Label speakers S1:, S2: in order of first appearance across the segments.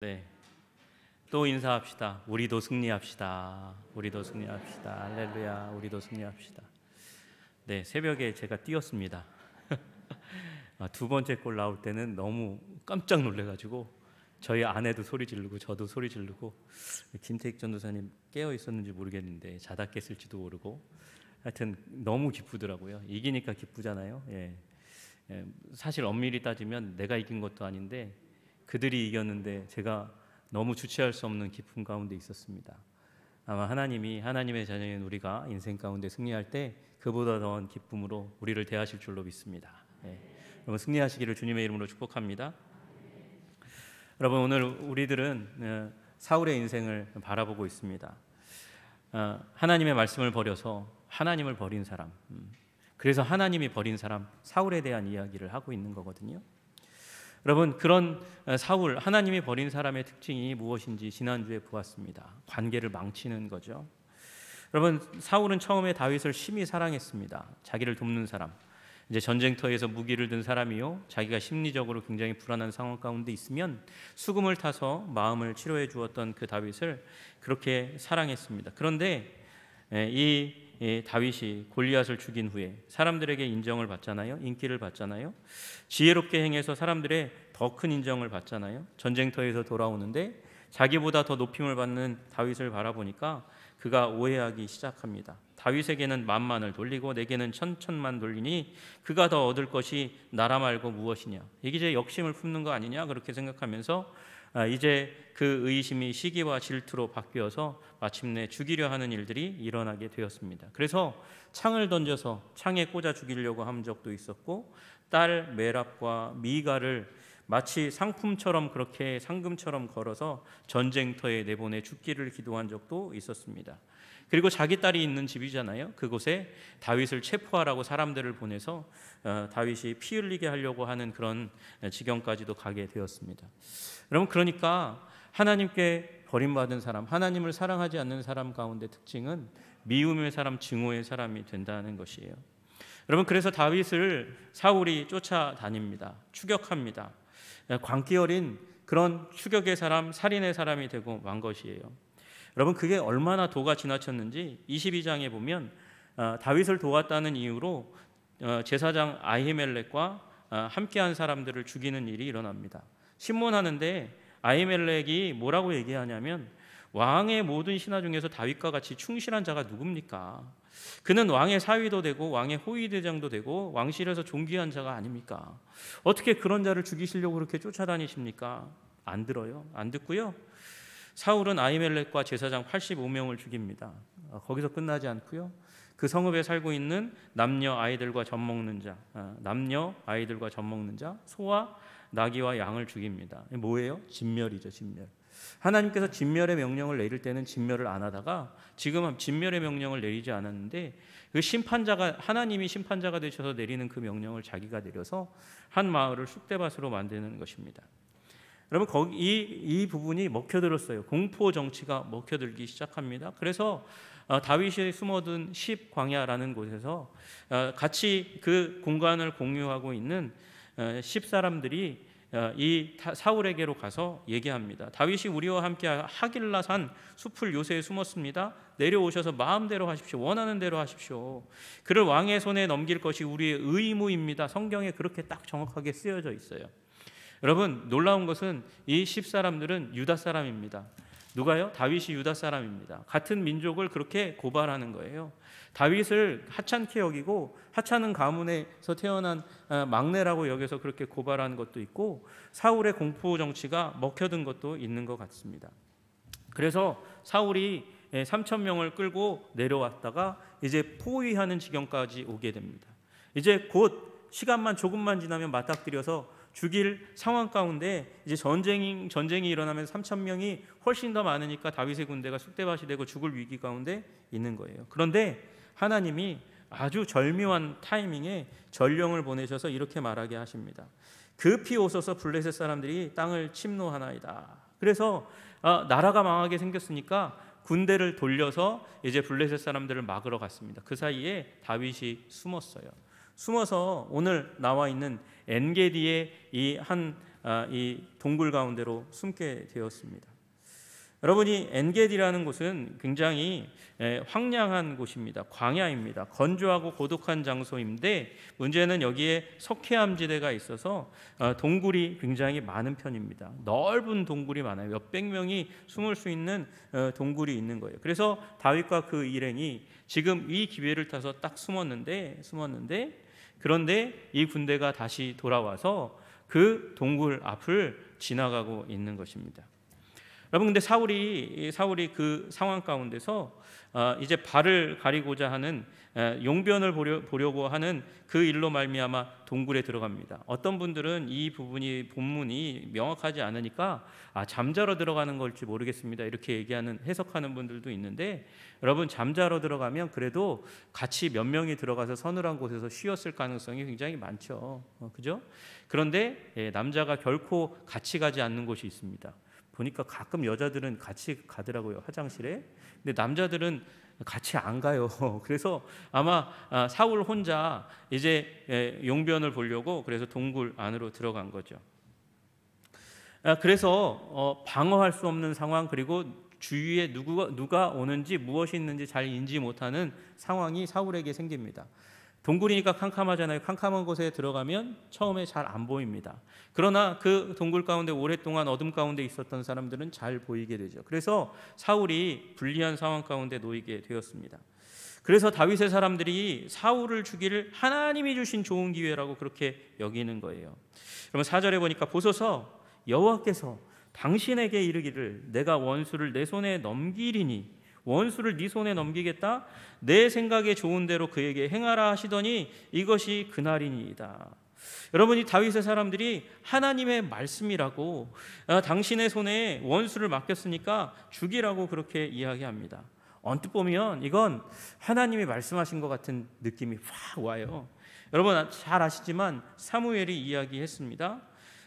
S1: 네, 또 인사합시다. 우리도 승리합시다. 우리도 승리합시다. 할렐루야. 우리도 승리합시다. 네, 새벽에 제가 뛰었습니다. 두 번째 골 나올 때는 너무 깜짝 놀래가지고 저희 아내도 소리 지르고 저도 소리 지르고, 김태익 전도사님 깨어 있었는지 모르겠는데 자다 깼을지도 모르고, 하여튼 너무 기쁘더라고요. 이기니까 기쁘잖아요. 사실 엄밀히 따지면 내가 이긴 것도 아닌데 그들이 이겼는데 제가 너무 주체할 수 없는 기쁨 가운데 있었습니다. 아마 하나님이, 하나님의 자녀인 우리가 인생 가운데 승리할 때 그보다 더한 기쁨으로 우리를 대하실 줄로 믿습니다. 여러분 승리하시기를 주님의 이름으로 축복합니다. 여러분 오늘 우리들은 사울의 인생을 바라보고 있습니다. 하나님의 말씀을 버려서 하나님을 버린 사람, 그래서 하나님이 버린 사람 사울에 대한 이야기를 하고 있는 거거든요. 여러분 그런 사울, 하나님이 버린 사람의 특징이 무엇인지 지난주에 보았습니다. 관계를 망치는 거죠. 여러분 사울은 처음에 다윗을 심히 사랑했습니다. 자기를 돕는 사람, 이제 전쟁터에서 무기를 든 사람이요, 자기가 심리적으로 굉장히 불안한 상황 가운데 있으면 수금을 타서 마음을 치료해 주었던 그 다윗을 그렇게 사랑했습니다. 그런데 이 다윗이 골리앗을 죽인 후에 사람들에게 인정을 받잖아요. 인기를 받잖아요. 지혜롭게 행해서 사람들의 더 큰 인정을 받잖아요. 전쟁터에서 돌아오는데 자기보다 더 높임을 받는 다윗을 바라보니까 그가 오해하기 시작합니다. 다윗에게는 만만을 돌리고 내게는 천천만 돌리니 그가 더 얻을 것이 나라 말고 무엇이냐. 이게 이제 역심을 품는 거 아니냐, 그렇게 생각하면서 이제 그 의심이 시기와 질투로 바뀌어서 마침내 죽이려 하는 일들이 일어나게 되었습니다. 그래서 창을 던져서 창에 꽂아 죽이려고 한 적도 있었고, 딸 메랍과 미가를 마치 상품처럼 그렇게 상금처럼 걸어서 전쟁터에 내보내 죽기를 기도한 적도 있었습니다. 그리고 자기 딸이 있는 집이잖아요. 그곳에 다윗을 체포하라고 사람들을 보내서 다윗이 피 흘리게 하려고 하는 그런 지경까지도 가게 되었습니다. 여러분 그러니까 하나님께 버림받은 사람, 하나님을 사랑하지 않는 사람 가운데 특징은 미움의 사람, 증오의 사람이 된다는 것이에요. 여러분 그래서 다윗을 사울이 쫓아다닙니다. 추격합니다. 광기 어린 그런 추격의 사람, 살인의 사람이 되고 만 것이에요. 여러분 그게 얼마나 도가 지나쳤는지 22장에 보면 다윗을 도왔다는 이유로 제사장 아히멜렉과 함께한 사람들을 죽이는 일이 일어납니다. 신문하는데 아히멜렉이 뭐라고 얘기하냐면, 왕의 모든 신하 중에서 다윗과 같이 충실한 자가 누굽니까? 그는 왕의 사위도 되고 왕의 호위대장도 되고 왕실에서 존귀한 자가 아닙니까? 어떻게 그런 자를 죽이시려고 그렇게 쫓아다니십니까? 안 들어요. 안 듣고요. 사울은 아히멜렉과 제사장 85명을 죽입니다. 거기서 끝나지 않고요. 그 성읍에 살고 있는 남녀 아이들과 젖 먹는 자, 소와 나귀와 양을 죽입니다. 뭐예요? 진멸이죠, 진멸. 하나님께서 진멸의 명령을 내릴 때는 진멸을 안 하다가 지금 진멸의 명령을 내리지 않았는데, 그 심판자가, 하나님이 심판자가 되셔서 내리는 그 명령을 자기가 내려서 한 마을을 쑥대밭으로 만드는 것입니다. 여러분 이 부분이 먹혀들었어요. 공포 정치가 먹혀들기 시작합니다. 그래서 다윗이 숨어든 십광야라는 곳에서 같이 그 공간을 공유하고 있는 10사람들이 이 사울에게로 가서 얘기합니다. 다윗이 우리와 함께 하길라산 숲을 요새에 숨었습니다. 내려오셔서 마음대로 하십시오. 원하는 대로 하십시오. 그를 왕의 손에 넘길 것이 우리의 의무입니다. 성경에 그렇게 딱 정확하게 쓰여져 있어요. 여러분 놀라운 것은 이 10사람들은 유다 사람입니다. 누가요? 다윗이 유다 사람입니다. 같은 민족을 그렇게 고발하는 거예요. 다윗을 하찮게 여기고, 하찮은 가문에서 태어난 막내라고 여겨서 그렇게 고발하는 것도 있고, 사울의 공포 정치가 먹혀든 것도 있는 것 같습니다. 그래서 사울이 3,000명을 끌고 내려왔다가 이제 포위하는 지경까지 오게 됩니다. 이제 곧 시간만 조금만 지나면 맞닥뜨려서 죽일 상황 가운데 이제 전쟁이 일어나면 3,000명이 훨씬 더 많으니까 다윗의 군대가 쑥대밭이 되고 죽을 위기 가운데 있는 거예요. 그런데 하나님이 아주 절묘한 타이밍에 전령을 보내셔서 이렇게 말하게 하십니다. 급히 오소서 블레셋 사람들이 땅을 침노하나이다. 그래서 나라가 망하게 생겼으니까 군대를 돌려서 이제 블레셋 사람들을 막으러 갔습니다. 그 사이에 다윗이 숨었어요. 숨어서 오늘 나와 있는 엔게디의 이 한 이 동굴 가운데로 숨게 되었습니다. 여러분이 엔게디라는 곳은 굉장히 황량한 곳입니다. 광야입니다. 건조하고 고독한 장소인데 문제는 여기에 석회암지대가 있어서 동굴이 굉장히 많은 편입니다. 넓은 동굴이 많아요. 몇백 명이 숨을 수 있는 동굴이 있는 거예요. 그래서 다윗과 그 일행이 지금 이 기회를 타서 딱 숨었는데 그런데 이 군대가 다시 돌아와서 그 동굴 앞을 지나가고 있는 것입니다. 여러분, 근데 사울이 그 상황 가운데서 이제 발을 가리고자 하는 용변을 보려고 하는 그 일로 말미암아 동굴에 들어갑니다. 어떤 분들은 이 본문이 명확하지 않으니까 잠자러 들어가는 걸지 모르겠습니다, 이렇게 얘기하는 해석하는 분들도 있는데, 여러분, 잠자러 들어가면 그래도 같이 몇 명이 들어가서 서늘한 곳에서 쉬었을 가능성이 굉장히 많죠. 그죠? 그런데 남자가 결코 같이 가지 않는 곳이 있습니다. 보니까 가끔 여자들은 같이 가더라고요, 화장실에. 근데 남자들은 같이 안 가요. 그래서 아마 사울 혼자 이제 용변을 보려고 그래서 동굴 안으로 들어간 거죠. 그래서 방어할 수 없는 상황, 그리고 주위에 누가 오는지 무엇이 있는지 잘 인지 못하는 상황이 사울에게 생깁니다. 동굴이니까 캄캄하잖아요. 캄캄한 곳에 들어가면 처음에 잘 안 보입니다. 그러나 그 동굴 가운데 오랫동안 어둠 가운데 있었던 사람들은 잘 보이게 되죠. 그래서 사울이 불리한 상황 가운데 놓이게 되었습니다. 그래서 다윗의 사람들이 사울을 죽이를 하나님이 주신 좋은 기회라고 그렇게 여기는 거예요. 그러면 4절에 보니까 보소서, 여호와께서 당신에게 이르기를 내가 원수를 내 손에 넘기리니, 원수를 네 손에 넘기겠다, 내 생각에 좋은 대로 그에게 행하라 하시더니 이것이 그날이니이다. 여러분이 다윗의 사람들이 하나님의 말씀이라고 당신의 손에 원수를 맡겼으니까 죽이라고 그렇게 이야기합니다. 언뜻 보면 이건 하나님이 말씀하신 것 같은 느낌이 확 와요. 여러분 잘 아시지만 사무엘이 이야기했습니다.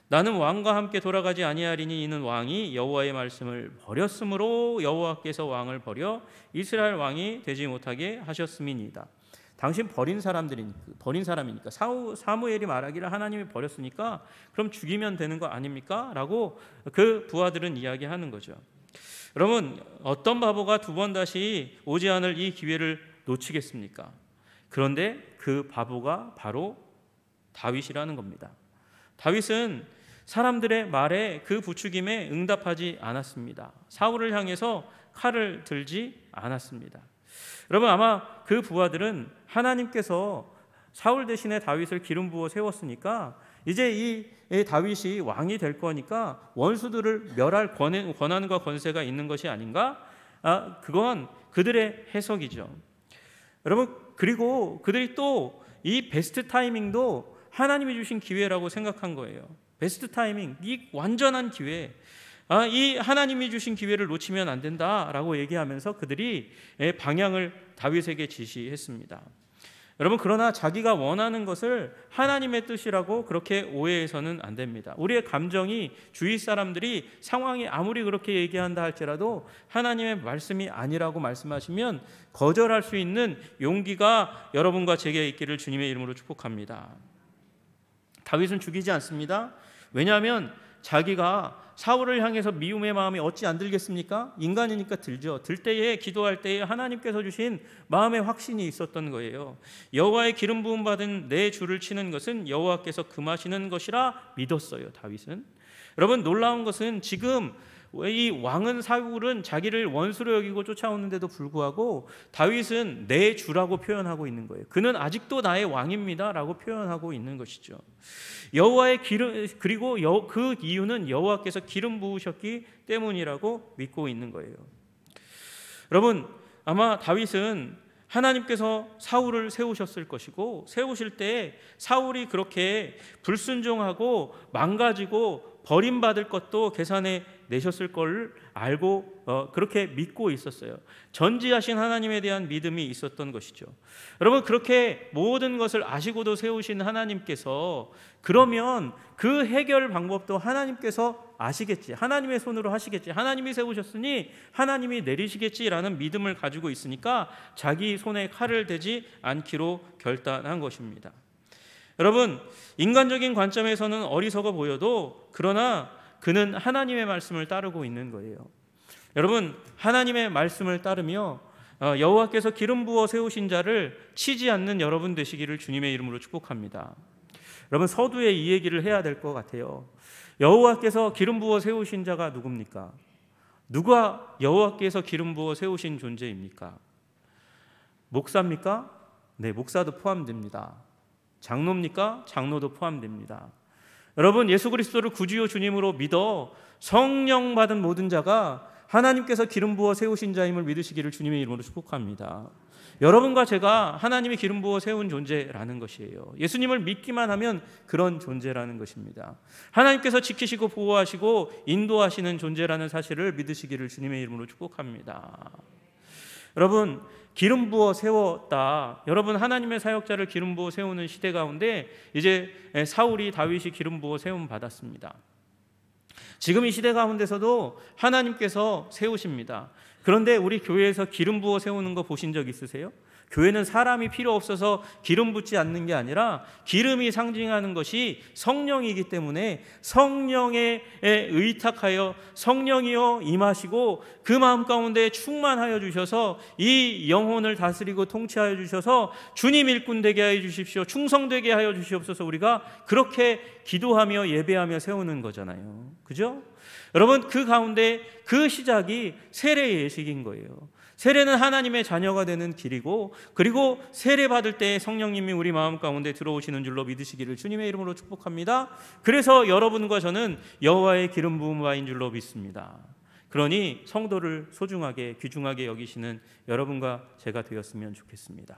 S1: 나는 왕과 함께 돌아가지 아니하리니 이는 왕이 여호와의 말씀을 버렸으므로 여호와께서 왕을 버려 이스라엘 왕이 되지 못하게 하셨음이니이다. 당신 버린 사람이니까 사무엘이 말하기를 하나님이 버렸으니까 그럼 죽이면 되는 거 아닙니까? 라고 그 부하들은 이야기하는 거죠. 여러분, 어떤 바보가 두 번 다시 오지 않을 이 기회를 놓치겠습니까? 그런데 그 바보가 바로 다윗이라는 겁니다. 다윗은 사람들의 말에 그 부추김에 응답하지 않았습니다. 사울을 향해서 칼을 들지 않았습니다. 여러분, 아마 그 부하들은 하나님께서 사울 대신에 다윗을 기름 부어 세웠으니까 이제 이 다윗이 왕이 될 거니까 원수들을 멸할 권한과 권세가 있는 것이 아닌가? 그건 그들의 해석이죠. 여러분, 그리고 그들이 또 이 베스트 타이밍도 하나님이 주신 기회라고 생각한 거예요. 베스트 타이밍, 이 완전한 기회, 이 하나님이 주신 기회를 놓치면 안 된다라고 얘기하면서 그들이 방향을 다윗에게 지시했습니다. 여러분, 그러나 자기가 원하는 것을 하나님의 뜻이라고 그렇게 오해해서는 안 됩니다. 우리의 감정이 주위 사람들이 상황이 아무리 그렇게 얘기한다 할지라도 하나님의 말씀이 아니라고 말씀하시면 거절할 수 있는 용기가 여러분과 제게 있기를 주님의 이름으로 축복합니다. 다윗은 죽이지 않습니다. 왜냐하면 자기가 사울을 향해서 미움의 마음이 어찌 안 들겠습니까? 인간이니까 들죠. 들 때에, 기도할 때에 하나님께서 주신 마음의 확신이 있었던 거예요. 여호와의 기름 부음 받은 내 주를 치는 것은 여호와께서 금하시는 것이라 믿었어요, 다윗은. 여러분, 놀라운 것은 지금 이 왕은 사울은 자기를 원수로 여기고 쫓아오는데도 불구하고 다윗은 내 주라고 표현하고 있는 거예요. 그는 아직도 나의 왕입니다 라고 표현하고 있는 것이죠. 여호와의 기름, 그리고 그 이유는 여호와께서 기름 부으셨기 때문이라고 믿고 있는 거예요. 여러분, 아마 다윗은 하나님께서 사울을 세우셨을 것이고, 세우실 때 사울이 그렇게 불순종하고 망가지고 버림받을 것도 계산해 내셨을 걸 알고 그렇게 믿고 있었어요. 전지하신 하나님에 대한 믿음이 있었던 것이죠. 여러분, 그렇게 모든 것을 아시고도 세우신 하나님께서 그러면 그 해결 방법도 하나님께서 아시겠지, 하나님의 손으로 하시겠지, 하나님이 세우셨으니 하나님이 내리시겠지라는 믿음을 가지고 있으니까 자기 손에 칼을 대지 않기로 결단한 것입니다. 여러분, 인간적인 관점에서는 어리석어 보여도 그러나 그는 하나님의 말씀을 따르고 있는 거예요. 여러분, 하나님의 말씀을 따르며 여호와께서 기름 부어 세우신 자를 치지 않는 여러분 되시기를 주님의 이름으로 축복합니다. 여러분, 서두에 이 얘기를 해야 될 것 같아요. 여호와께서 기름 부어 세우신 자가 누굽니까? 누가 여호와께서 기름 부어 세우신 존재입니까? 목사입니까? 네, 목사도 포함됩니다. 장로입니까? 장로도 포함됩니다. 여러분, 예수 그리스도를 구주요 주님으로 믿어 성령 받은 모든 자가 하나님께서 기름 부어 세우신 자임을 믿으시기를 주님의 이름으로 축복합니다. 여러분과 제가 하나님이 기름 부어 세운 존재라는 것이에요. 예수님을 믿기만 하면 그런 존재라는 것입니다. 하나님께서 지키시고 보호하시고 인도하시는 존재라는 사실을 믿으시기를 주님의 이름으로 축복합니다. 여러분, 기름 부어 세웠다. 여러분, 하나님의 사역자를 기름 부어 세우는 시대 가운데 이제 사울이 다윗이 기름 부어 세움 받았습니다. 지금 이 시대 가운데서도 하나님께서 세우십니다. 그런데 우리 교회에서 기름 부어 세우는 거 보신 적 있으세요? 교회는 사람이 필요 없어서 기름 붓지 않는 게 아니라 기름이 상징하는 것이 성령이기 때문에 성령에 의탁하여 성령이여 임하시고 그 마음 가운데 충만하여 주셔서 이 영혼을 다스리고 통치하여 주셔서 주님 일꾼 되게 하여 주십시오. 충성되게 하여 주시옵소서. 우리가 그렇게 기도하며 예배하며 세우는 거잖아요. 그죠? 여러분, 그 가운데 그 시작이 세례의 예식인 거예요. 세례는 하나님의 자녀가 되는 길이고, 그리고 세례 받을 때 성령님이 우리 마음 가운데 들어오시는 줄로 믿으시기를 주님의 이름으로 축복합니다. 그래서 여러분과 저는 여호와의 기름 부음 바인 줄로 믿습니다. 그러니 성도를 소중하게 귀중하게 여기시는 여러분과 제가 되었으면 좋겠습니다.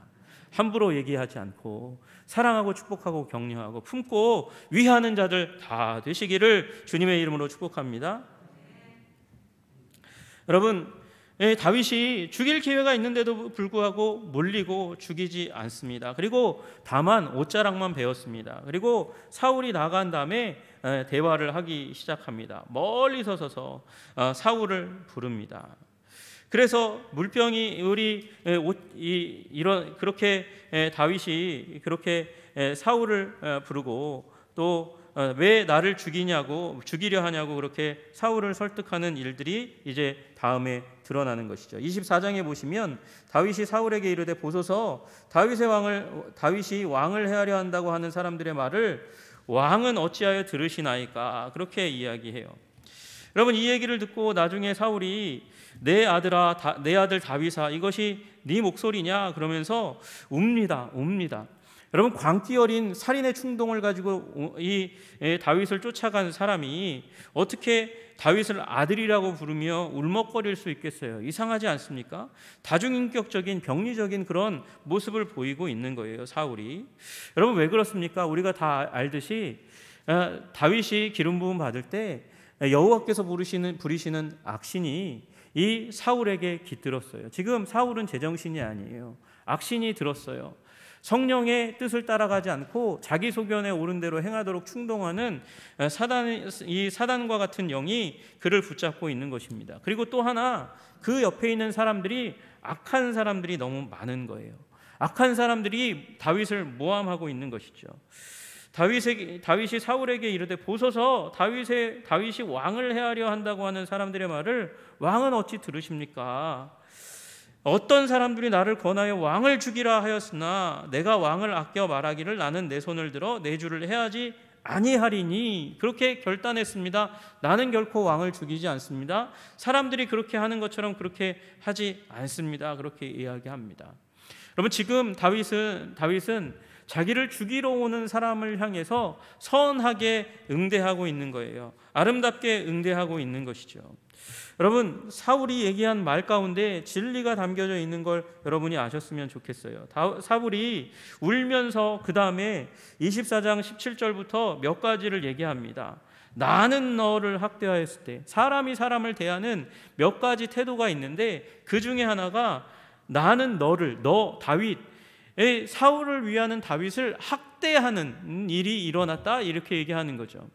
S1: 함부로 얘기하지 않고 사랑하고 축복하고 격려하고 품고 위하는 자들 다 되시기를 주님의 이름으로 축복합니다. 여러분, 다윗이 죽일 기회가 있는데도 불구하고 몰리고 죽이지 않습니다. 그리고 다만 옷자락만 베었습니다. 그리고 사울이 나간 다음에 대화를 하기 시작합니다. 멀리서 서서 사울을 부릅니다. 그래서 물병이 그렇게 다윗이 그렇게 사울을 부르고 또 왜 나를 죽이려 하냐고 그렇게 사울을 설득하는 일들이 이제 다음에 드러나는 것이죠. 24장에 보시면 다윗이 사울에게 이르되 보소서 다윗이 왕을 해하려 한다고 하는 사람들의 말을 왕은 어찌하여 들으시나이까 그렇게 이야기해요. 여러분, 이 얘기를 듣고 나중에 사울이 내 아들 다윗아 이것이 네 목소리냐 그러면서 웁니다. 여러분, 광기 어린 살인의 충동을 가지고 이 다윗을 쫓아간 사람이 어떻게 다윗을 아들이라고 부르며 울먹거릴 수 있겠어요? 이상하지 않습니까? 다중인격적인 병리적인 그런 모습을 보이고 있는 거예요, 사울이. 여러분, 왜 그렇습니까? 우리가 다 알듯이 다윗이 기름 부음 받을 때 여호와께서 부리시는 악신이 이 사울에게 깃들었어요. 지금 사울은 제정신이 아니에요. 악신이 들었어요. 성령의 뜻을 따라가지 않고 자기 소견에 옳은 대로 행하도록 충동하는 이 사단과 같은 영이 그를 붙잡고 있는 것입니다. 그리고 또 하나, 그 옆에 있는 사람들이 악한 사람들이 너무 많은 거예요. 악한 사람들이 다윗을 모함하고 있는 것이죠. 다윗이 사울에게 이르되 보소서 다윗이 왕을 해하려 한다고 하는 사람들의 말을 왕은 어찌 들으십니까? 어떤 사람들이 나를 권하여 왕을 죽이라 하였으나 내가 왕을 아껴 말하기를 나는 내 손을 들어 내 주를 해하지 아니하리니 그렇게 결단했습니다. 나는 결코 왕을 죽이지 않습니다. 사람들이 그렇게 하는 것처럼 그렇게 하지 않습니다. 그렇게 이야기합니다. 여러분, 지금 다윗은 자기를 죽이러 오는 사람을 향해서 선하게 응대하고 있는 거예요. 아름답게 응대하고 있는 것이죠. 여러분, 사울이 얘기한 말 가운데 진리가 담겨져 있는 걸 여러분이 아셨으면 좋겠어요. 사울이 울면서 그 다음에 24장 17절부터 몇 가지를 얘기합니다. 나는 너를 학대하였을 때, 사람이 사람을 대하는 몇 가지 태도가 있는데 그 중에 하나가 나는 너 다윗, 사울을 위하는 다윗을 학대하는 일이 일어났다 이렇게 얘기하는 거죠.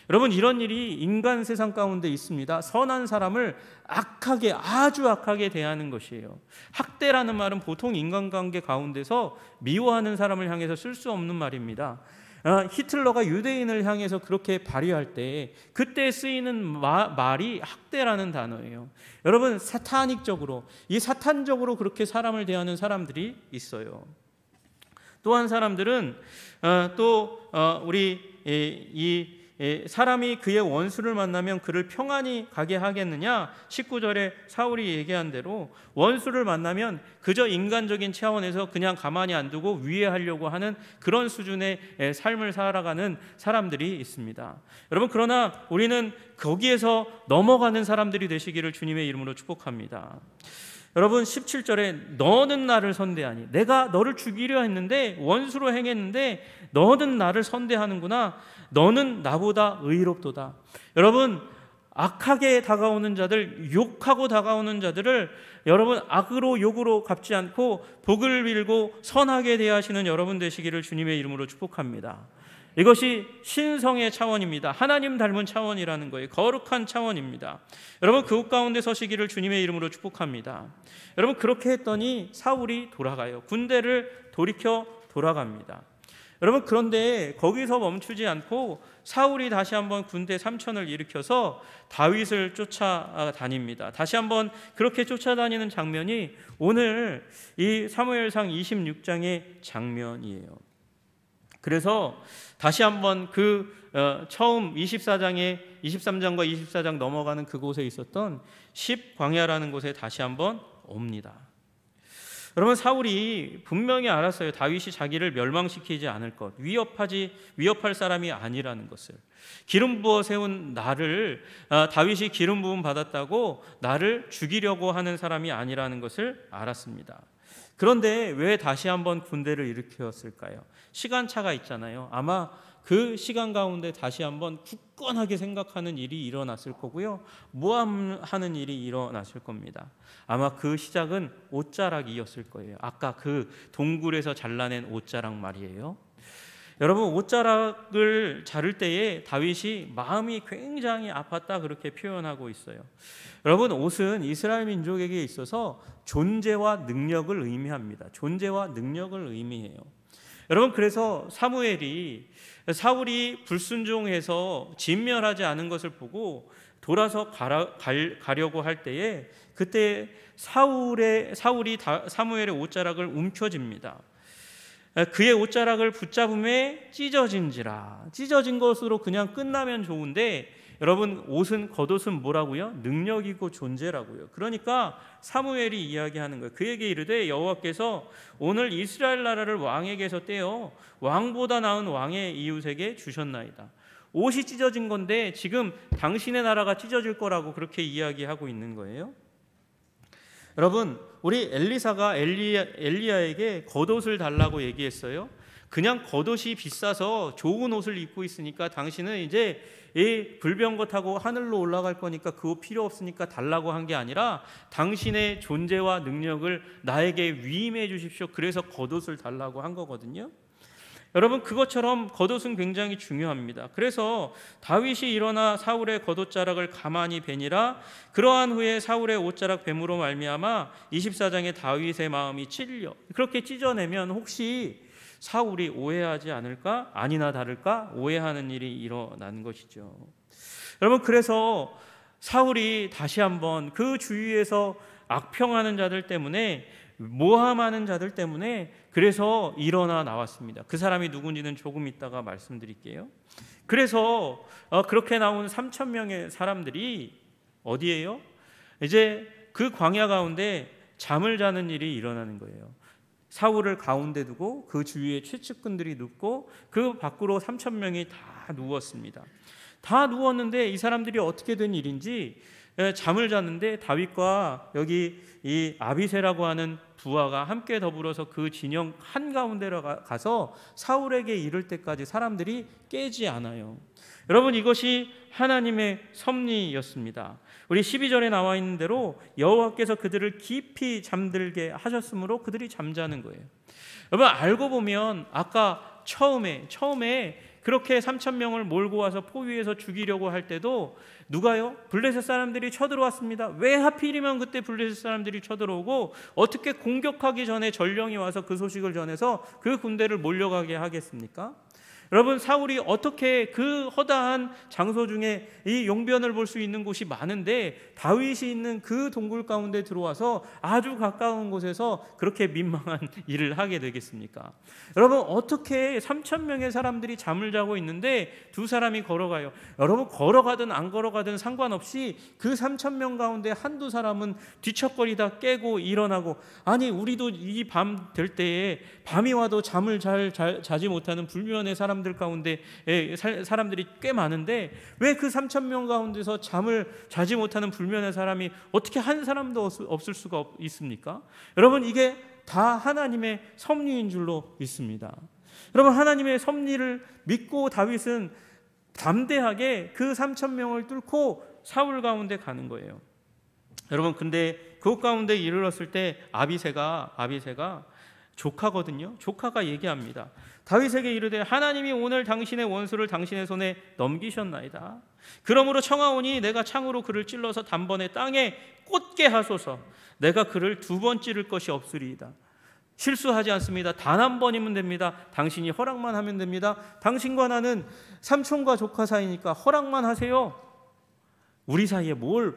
S1: 여러분, 이런 일이 인간 세상 가운데 있습니다. 선한 사람을 악하게, 아주 악하게 대하는 것이에요. 학대라는 말은 보통 인간관계 가운데서 미워하는 사람을 향해서 쓸 수 없는 말입니다. 히틀러가 유대인을 향해서 그렇게 발휘할 때 그때 쓰이는 말이 학대라는 단어예요. 여러분, 사탄적으로 그렇게 사람을 대하는 사람들이 있어요. 또한 사람들은 사람이 그의 원수를 만나면 그를 평안히 가게 하겠느냐? 19절에 사울이 얘기한 대로 원수를 만나면 그저 인간적인 차원에서 그냥 가만히 안 두고 위해하려고 하는 그런 수준의 삶을 살아가는 사람들이 있습니다. 여러분, 그러나 우리는 거기에서 넘어가는 사람들이 되시기를 주님의 이름으로 축복합니다. 여러분, 17절에 너는 나를 선대하니, 내가 너를 죽이려 했는데, 원수로 행했는데 너는 나를 선대하는구나. 너는 나보다 의롭도다. 여러분, 악하게 다가오는 자들, 욕하고 다가오는 자들을 여러분 악으로 욕으로 갚지 않고 복을 빌고 선하게 대하시는 여러분 되시기를 주님의 이름으로 축복합니다. 이것이 신성의 차원입니다. 하나님 닮은 차원이라는 거예요. 거룩한 차원입니다. 여러분, 그곳 가운데 서시기를 주님의 이름으로 축복합니다. 여러분, 그렇게 했더니 사울이 돌아가요. 군대를 돌이켜 돌아갑니다. 여러분, 그런데 거기서 멈추지 않고 사울이 다시 한번 군대 3천을 일으켜서 다윗을 쫓아다닙니다. 다시 한번 그렇게 쫓아다니는 장면이 오늘 이 사무엘상 26장의 장면이에요. 그래서 다시 한번 처음 23장과 24장 넘어가는 그곳에 있었던 10광야라는 곳에 다시 한번 옵니다. 여러분, 사울이 분명히 알았어요. 다윗이 자기를 멸망시키지 않을 것, 위협할 사람이 아니라는 것을. 기름 부어 세운 나를, 다윗이 기름 부음 받았다고 나를 죽이려고 하는 사람이 아니라는 것을 알았습니다. 그런데 왜 다시 한번 군대를 일으켰을까요? 시간차가 있잖아요. 아마 그 시간 가운데 다시 한번 굳건하게 생각하는 일이 일어났을 거고요, 모함하는 일이 일어났을 겁니다. 아마 그 시작은 옷자락이었을 거예요. 아까 그 동굴에서 잘라낸 옷자락 말이에요. 여러분, 옷자락을 자를 때에 다윗이 마음이 굉장히 아팠다 그렇게 표현하고 있어요. 여러분, 옷은 이스라엘 민족에게 있어서 존재와 능력을 의미합니다. 존재와 능력을 의미해요. 여러분, 그래서 사울이 불순종해서 진멸하지 않은 것을 보고 돌아서 가려고 할 때에 그때 사울이 사무엘의 옷자락을 움켜쥡니다. 그의 옷자락을 붙잡음에 찢어진 것으로 그냥 끝나면 좋은데, 여러분, 겉옷은 뭐라고요? 능력이고 존재라고요. 그러니까 사무엘이 이야기하는 거예요. 그에게 이르되 여호와께서 오늘 이스라엘 나라를 왕에게서 떼어 왕보다 나은 왕의 이웃에게 주셨나이다. 옷이 찢어진 건데 지금 당신의 나라가 찢어질 거라고 그렇게 이야기하고 있는 거예요. 여러분, 우리 엘리사가 엘리야에게 겉옷을 달라고 얘기했어요. 그냥 겉옷이 비싸서 좋은 옷을 입고 있으니까 당신은 이제 이 불병거 타고 하늘로 올라갈 거니까 그 옷 필요 없으니까 달라고 한 게 아니라 당신의 존재와 능력을 나에게 위임해 주십시오. 그래서 겉옷을 달라고 한 거거든요. 여러분, 그것처럼 겉옷은 굉장히 중요합니다. 그래서 다윗이 일어나 사울의 겉옷자락을 가만히 베니라. 그러한 후에 사울의 옷자락 뱀으로 말미암아 24장에 다윗의 마음이 그렇게 찢어내면 혹시 사울이 오해하지 않을까? 아니나 다를까? 오해하는 일이 일어나는 것이죠. 여러분, 그래서 사울이 다시 한번 그 주위에서 악평하는 자들 때문에, 모함하는 자들 때문에 그래서 일어나 나왔습니다. 그 사람이 누군지는 조금 있다가 말씀드릴게요. 그래서 그렇게 나온 3,000명의 사람들이 어디에요? 이제 그 광야 가운데 잠을 자는 일이 일어나는 거예요. 사울을 가운데 두고 그 주위에 최측근들이 눕고 그 밖으로 3,000명이 다 누웠습니다. 다 누웠는데 이 사람들이 어떻게 된 일인지 잠을 잤는데 다윗과 여기 이 아비새라고 하는 부하가 함께 더불어서 그 진영 한가운데로 가서 사울에게 이를 때까지 사람들이 깨지 않아요. 여러분, 이것이 하나님의 섭리였습니다. 우리 12절에 나와 있는 대로 여호와께서 그들을 깊이 잠들게 하셨으므로 그들이 잠자는 거예요. 여러분, 알고 보면 아까 처음에 그렇게 3,000명을 몰고 와서 포위해서 죽이려고 할 때도 누가요? 블레셋 사람들이 쳐들어왔습니다. 왜 하필이면 그때 블레셋 사람들이 쳐들어오고 어떻게 공격하기 전에 전령이 와서 그 소식을 전해서 그 군대를 몰려가게 하겠습니까? 여러분, 사울이 어떻게 그 허다한 장소 중에 이 용변을 볼 수 있는 곳이 많은데 다윗이 있는 그 동굴 가운데 들어와서 아주 가까운 곳에서 그렇게 민망한 일을 하게 되겠습니까? 여러분, 어떻게 3,000명의 사람들이 잠을 자고 있는데 두 사람이 걸어가요. 여러분, 걸어가든 안 걸어가든 상관없이 그 3,000명 가운데 한두 사람은 뒤척거리다 깨고 일어나고, 아니 우리도 이 밤 될 때에 밤이 와도 잠을 자지 못하는 불면의 사람들 가운데 사람들이 꽤 많은데 왜 그 3,000명 가운데서 잠을 자지 못하는 불면의 사람이 어떻게 한 사람도 없을 수가 있습니까? 여러분, 이게 다 하나님의 섭리인 줄로 믿습니다. 여러분, 하나님의 섭리를 믿고 다윗은 담대하게 그 3,000명을 뚫고 사울 가운데 가는 거예요. 여러분, 근데 그 가운데 이르렀을 때 아비새가 조카거든요. 조카가 얘기합니다. 다윗에게 이르되 하나님이 오늘 당신의 원수를 당신의 손에 넘기셨나이다. 그러므로 청하오니 내가 창으로 그를 찔러서 단번에 땅에 꽂게 하소서. 내가 그를 2번 찌를 것이 없으리이다. 실수하지 않습니다. 단 한 번이면 됩니다. 당신이 허락만 하면 됩니다. 당신과 나는 삼촌과 조카 사이니까 허락만 하세요. 우리 사이에 뭘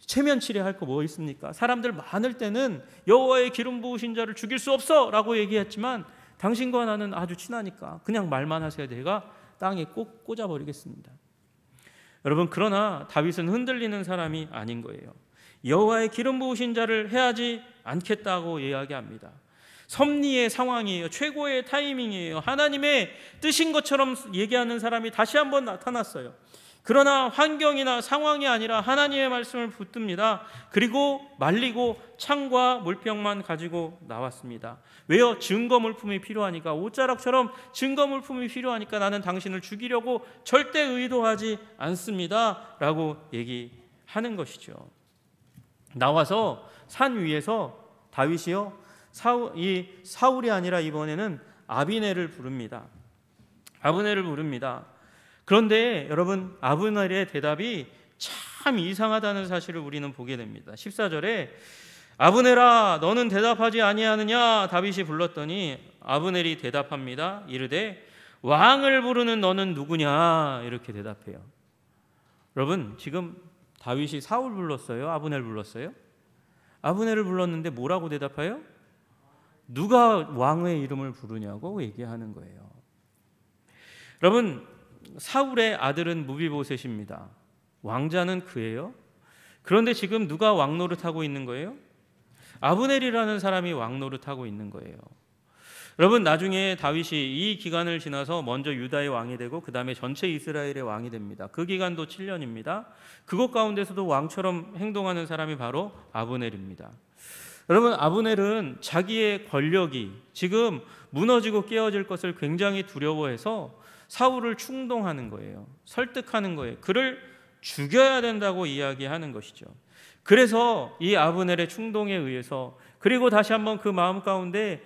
S1: 체면치레 할 거 뭐 있습니까? 사람들 많을 때는 여호와의 기름 부으신 자를 죽일 수 없어 라고 얘기했지만 당신과 나는 아주 친하니까 그냥 말만 하세요. 내가 땅에 꼭 꽂아버리겠습니다. 여러분, 그러나 다윗은 흔들리는 사람이 아닌 거예요. 여호와의 기름 부으신 자를 해하지 않겠다고 이야기합니다. 섭리의 상황이에요. 최고의 타이밍이에요. 하나님의 뜻인 것처럼 얘기하는 사람이 다시 한번 나타났어요. 그러나 환경이나 상황이 아니라 하나님의 말씀을 붙듭니다. 그리고 말리고 창과 물병만 가지고 나왔습니다. 왜요? 증거 물품이 필요하니까. 옷자락처럼 증거 물품이 필요하니까 나는 당신을 죽이려고 절대 의도하지 않습니다 라고 얘기하는 것이죠. 나와서 산 위에서 다윗이요, 사울이 아니라 이번에는 아비넬을 부릅니다. 아브넬을 부릅니다. 그런데 여러분, 아브넬의 대답이 참 이상하다는 사실을 우리는 보게 됩니다. 14절에 아브넬아 너는 대답하지 아니하느냐 다윗이 불렀더니 아브넬이 대답합니다. 이르되 왕을 부르는 너는 누구냐 이렇게 대답해요. 여러분, 지금 다윗이 사울 불렀어요? 아브넬 불렀어요? 아브넬을 불렀는데 뭐라고 대답해요? 누가 왕의 이름을 부르냐고 얘기하는 거예요. 여러분, 사울의 아들은 무비보셋입니다. 왕자는 그예요. 그런데 지금 누가 왕 노릇하고 있는 거예요? 아브넬이라는 사람이 왕 노릇하고 있는 거예요. 여러분, 나중에 다윗이 이 기간을 지나서 먼저 유다의 왕이 되고 그 다음에 전체 이스라엘의 왕이 됩니다. 그 기간도 7년입니다. 그것 가운데서도 왕처럼 행동하는 사람이 바로 아브넬입니다. 여러분, 아브넬은 자기의 권력이 지금 무너지고 깨어질 것을 굉장히 두려워해서 사울을 충동하는 거예요. 설득하는 거예요. 그를 죽여야 된다고 이야기하는 것이죠. 그래서 이 아브넬의 충동에 의해서, 그리고 다시 한번 그 마음 가운데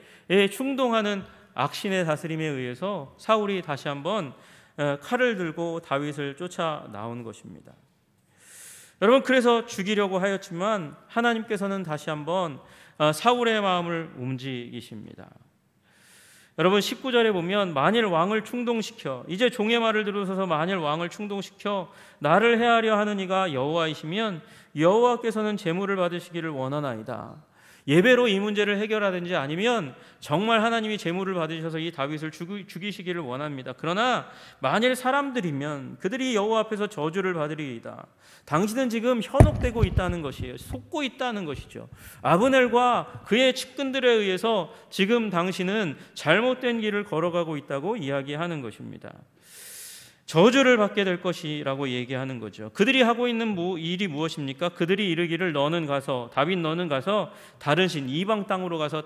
S1: 충동하는 악신의 다스림에 의해서 사울이 다시 한번 칼을 들고 다윗을 쫓아 나온 것입니다. 여러분, 그래서 죽이려고 하였지만 하나님께서는 다시 한번 사울의 마음을 움직이십니다. 여러분, 19절에 보면 만일 왕을 충동시켜, 이제 종의 말을 들으셔서 만일 왕을 충동시켜 나를 해하려 하는 이가 여호와이시면 여호와께서는 제물을 받으시기를 원하나이다. 예배로 이 문제를 해결하든지 아니면 정말 하나님이 제물을 받으셔서 이 다윗을 죽이시기를 원합니다. 그러나 만일 사람들이면 그들이 여호와 앞에서 저주를 받으리이다. 당신은 지금 현혹되고 있다는 것이에요. 속고 있다는 것이죠. 아브넬과 그의 측근들에 의해서 지금 당신은 잘못된 길을 걸어가고 있다고 이야기하는 것입니다. 저주를 받게 될 것이라고 얘기하는 거죠. 그들이 하고 있는 일이 무엇입니까? 그들이 이르기를 너는 가서, 다윗 너는 가서 다른 신 이방 땅으로 가서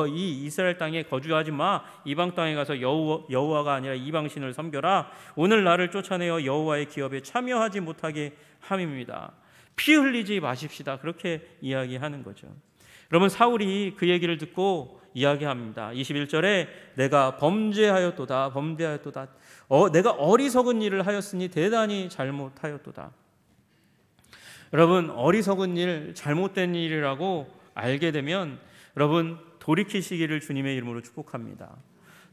S1: 이 이스라엘 땅에 거주하지 마. 이방 땅에 가서 여호와가 아니라 이방 신을 섬겨라. 오늘 나를 쫓아내어 여호와의 기업에 참여하지 못하게 함입니다. 피 흘리지 마십시다. 그렇게 이야기하는 거죠. 여러분, 사울이 그 얘기를 듣고 이야기합니다. 21절에 내가 범죄하였도다. 내가 어리석은 일을 하였으니 대단히 잘못하였도다. 여러분, 어리석은 일, 잘못된 일이라고 알게 되면 여러분 돌이키시기를 주님의 이름으로 축복합니다.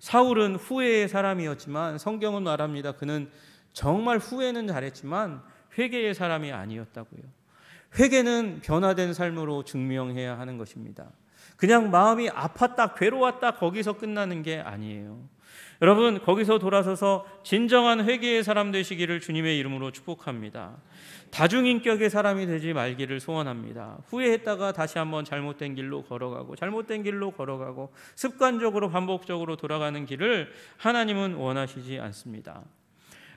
S1: 사울은 후회의 사람이었지만 성경은 말합니다. 그는 정말 후회는 잘했지만 회개의 사람이 아니었다고요. 회개는 변화된 삶으로 증명해야 하는 것입니다. 그냥 마음이 아팠다, 괴로웠다 거기서 끝나는 게 아니에요. 여러분, 거기서 돌아서서 진정한 회개의 사람 되시기를 주님의 이름으로 축복합니다. 다중인격의 사람이 되지 말기를 소원합니다. 후회했다가 다시 한번 잘못된 길로 걸어가고 습관적으로 반복적으로 돌아가는 길을 하나님은 원하시지 않습니다.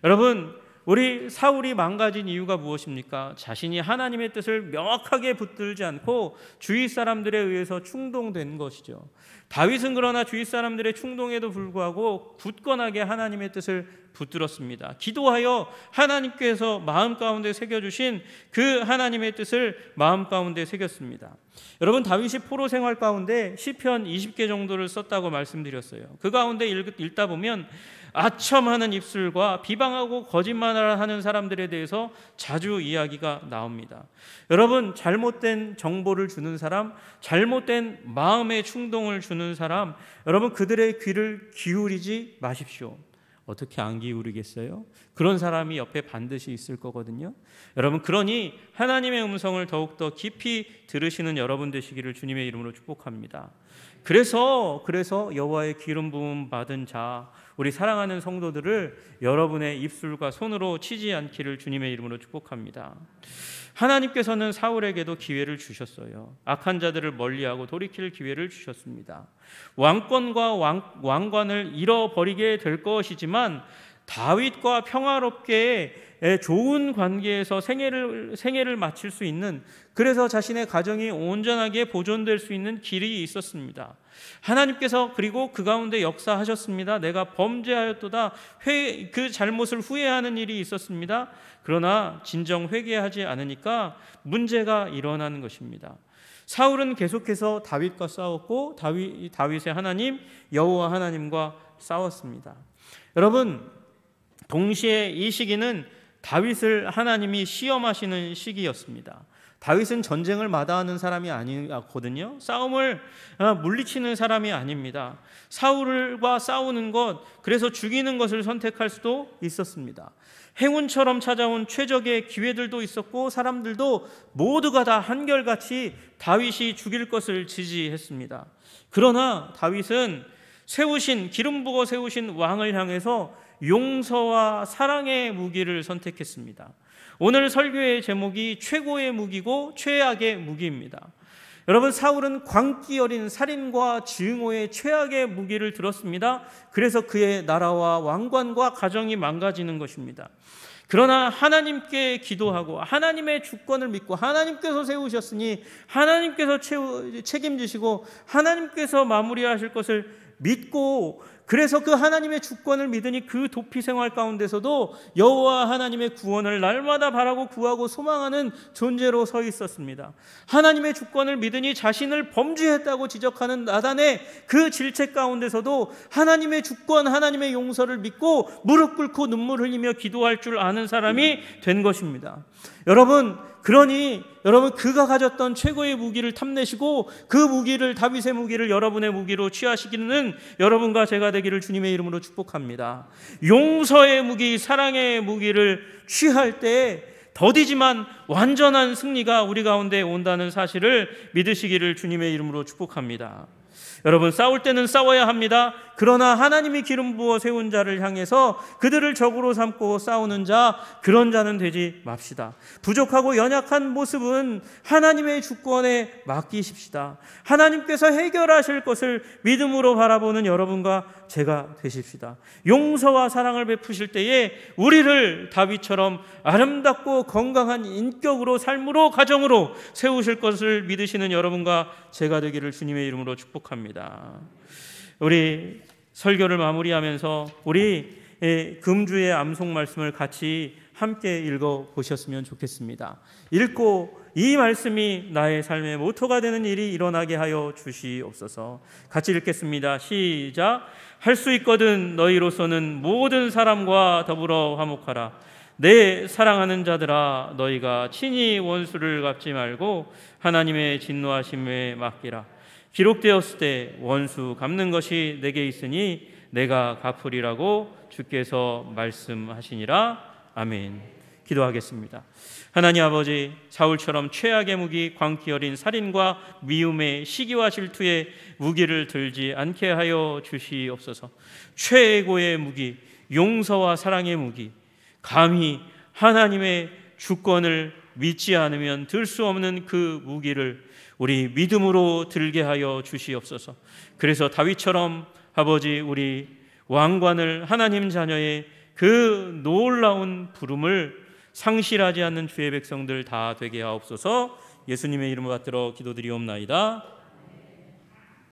S1: 여러분, 우리 사울이 망가진 이유가 무엇입니까? 자신이 하나님의 뜻을 명확하게 붙들지 않고 주위 사람들에 의해서 충동된 것이죠. 다윗은 그러나 주위 사람들의 충동에도 불구하고 굳건하게 하나님의 뜻을 붙들었습니다. 기도하여 하나님께서 마음 가운데 새겨주신 그 하나님의 뜻을 마음 가운데 새겼습니다. 여러분, 다윗이 포로 생활 가운데 시편 20개 정도를 썼다고 말씀드렸어요. 그 가운데 읽다 보면 아첨하는 입술과 비방하고 거짓말하는 사람들에 대해서 자주 이야기가 나옵니다. 여러분, 잘못된 정보를 주는 사람, 잘못된 마음의 충동을 주는 사람, 여러분 그들의 귀를 기울이지 마십시오. 어떻게 안 기울이겠어요? 그런 사람이 옆에 반드시 있을 거거든요. 여러분, 그러니 하나님의 음성을 더욱더 깊이 들으시는 여러분 되시기를 주님의 이름으로 축복합니다. 그래서 여호와의 기름 부음 받은 자, 우리 사랑하는 성도들을 여러분의 입술과 손으로 치지 않기를 주님의 이름으로 축복합니다. 하나님께서는 사울에게도 기회를 주셨어요. 악한 자들을 멀리하고 돌이킬 기회를 주셨습니다. 왕권과 왕관을 잃어버리게 될 것이지만 다윗과 평화롭게 좋은 관계에서 생애를 마칠 수 있는, 그래서 자신의 가정이 온전하게 보존될 수 있는 길이 있었습니다. 하나님께서 그리고 그 가운데 역사하셨습니다. 내가 범죄하였도다, 그 잘못을 후회하는 일이 있었습니다. 그러나 진정 회개하지 않으니까 문제가 일어나는 것입니다. 사울은 계속해서 다윗과 싸웠고 다윗의 하나님 여호와 하나님과 싸웠습니다. 여러분, 동시에 이 시기는 다윗을 하나님이 시험하시는 시기였습니다. 다윗은 전쟁을 마다하는 사람이 아니거든요. 싸움을 물리치는 사람이 아닙니다. 사울과 싸우는 것, 그래서 죽이는 것을 선택할 수도 있었습니다. 행운처럼 찾아온 최적의 기회들도 있었고 사람들도 모두가 다 한결같이 다윗이 죽일 것을 지지했습니다. 그러나 다윗은 기름 부어 세우신 왕을 향해서 용서와 사랑의 무기를 선택했습니다. 오늘 설교의 제목이 최고의 무기고 최악의 무기입니다. 여러분, 사울은 광기 어린 살인과 증오의 최악의 무기를 들었습니다. 그래서 그의 나라와 왕관과 가정이 망가지는 것입니다. 그러나 하나님께 기도하고 하나님의 주권을 믿고 하나님께서 세우셨으니 하나님께서 책임지시고 하나님께서 마무리하실 것을 믿고, 그래서 그 하나님의 주권을 믿으니 그 도피 생활 가운데서도 여호와 하나님의 구원을 날마다 바라고 구하고 소망하는 존재로 서 있었습니다. 하나님의 주권을 믿으니 자신을 범죄했다고 지적하는 나단의 그 질책 가운데서도 하나님의 주권, 하나님의 용서를 믿고 무릎 꿇고 눈물 흘리며 기도할 줄 아는 사람이 된 것입니다. 그러니 여러분, 그가 가졌던 최고의 무기를 탐내시고 그 무기를, 다윗의 무기를 여러분의 무기로 취하시기는 여러분과 제가 되기를 주님의 이름으로 축복합니다. 용서의 무기, 사랑의 무기를 취할 때 더디지만 완전한 승리가 우리 가운데 온다는 사실을 믿으시기를 주님의 이름으로 축복합니다. 여러분, 싸울 때는 싸워야 합니다. 그러나 하나님이 기름 부어 세운 자를 향해서 그들을 적으로 삼고 싸우는 자, 그런 자는 되지 맙시다. 부족하고 연약한 모습은 하나님의 주권에 맡기십시다. 하나님께서 해결하실 것을 믿음으로 바라보는 여러분과 제가 되십시다. 용서와 사랑을 베푸실 때에 우리를 다윗처럼 아름답고 건강한 인격으로, 삶으로, 가정으로 세우실 것을 믿으시는 여러분과 제가 되기를 주님의 이름으로 축복합니다. 우리 설교를 마무리하면서 우리 금주의 암송 말씀을 같이 함께 읽어보셨으면 좋겠습니다. 읽고 이 말씀이 나의 삶의 모토가 되는 일이 일어나게 하여 주시옵소서. 같이 읽겠습니다. 시작. 할 수 있거든 너희로서는 모든 사람과 더불어 화목하라. 내 사랑하는 자들아, 너희가 친히 원수를 갚지 말고 하나님의 진노하심에 맡기라. 기록되었을 때 원수 갚는 것이 내게 있으니 내가 갚으리라고 주께서 말씀하시니라. 아멘. 기도하겠습니다. 하나님 아버지, 사울처럼 최악의 무기, 광기 어린 살인과 미움의 시기와 질투의 무기를 들지 않게 하여 주시옵소서. 최고의 무기, 용서와 사랑의 무기, 감히 하나님의 주권을 믿지 않으면 들 수 없는 그 무기를 우리 믿음으로 들게 하여 주시옵소서. 그래서 다윗처럼 아버지, 우리 왕관을 하나님 자녀의 그 놀라운 부름을 상실하지 않는 주의 백성들 다 되게 하옵소서. 예수님의 이름을 받들어 기도드리옵나이다.